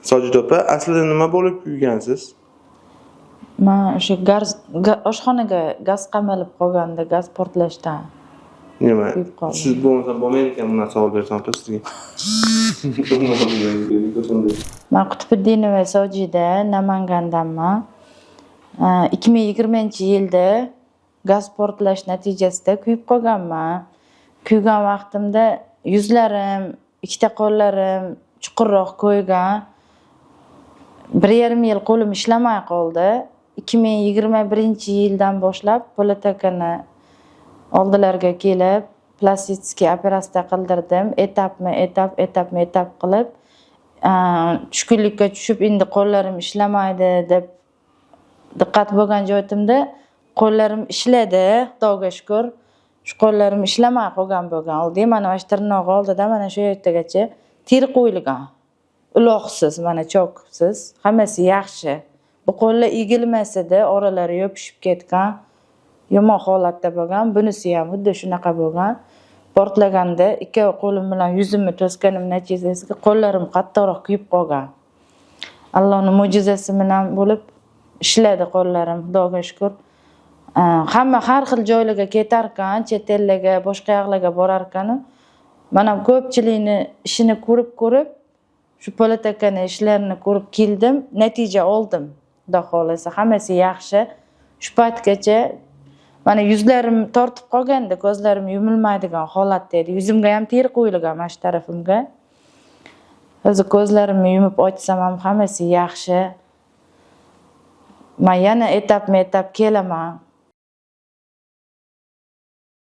Sojid opa, aslida nima bo'lib kuygansiz? Men o'sha oshxonaga gaz qamalib qolganda, gaz portlashdan Nima? kuyib qoldim. Siz bo'lmasa bo'lmaydi ekan, bundan savol bersam sizga. Men Qutbiddinova Sojida Namangandanman. 2020-yilda gaz portlash natijasida kuyib qolganman. Kuygan vaqtimda yuzlarim, ikkita qo'llarim chuqurroq ko'ygan. 1,5 yil qo'lim ishlamay qoldi. 2021-yildan boshlab politakani oldilariga kelib, plastik operatsiya qildirdim. Etap qilib, tushkunlikka tushib, endi qo'llarim ishlamaydi deb diqqat bo'lgan joyimda qo'llarim ishladi, Xudoga shukr. Shu qo'llarim ishlamay qolgan bo'lgan. Oldi mana shu tirnoq oldida mana shu yergacha teri qo'yilgan. Uloqsiz, mana choksiz, hammasi yaxshi. Bu qo'llar egilmasida oralari yopishib ketgan, yomon holatda bo'lgan. Bunisi ham xuddi shunaqa bo'lgan. Portlaganda ikki qo'lim bilan yuzimni to'sganim natijasida qo'llarim qattiqroq kuyib qolgan. Allohning mo'jizasi bilan bo'lib ishladi qo'llarim, Xudoga shukr. Hamma har xil joylarga ketar ekan, chet ellarga, boshqa yoqlarga borar ekan. Men ham ko'pchilikni ishini ko'rib, shu politakani ishlarini ko'rib keldim, natija oldim. Xudo xolasa, hammasi yaxshi. Shu paytgacha mana yuzlarim tortib qolganda, ko'zlarim yumilmaydigan holatda edi. Yuzimga ham teri qo'yilgan, mana shu tarafimga. Hozir ko'zlarimni yumib ochsam ham hammasi yaxshi. Men yana etap kelaman.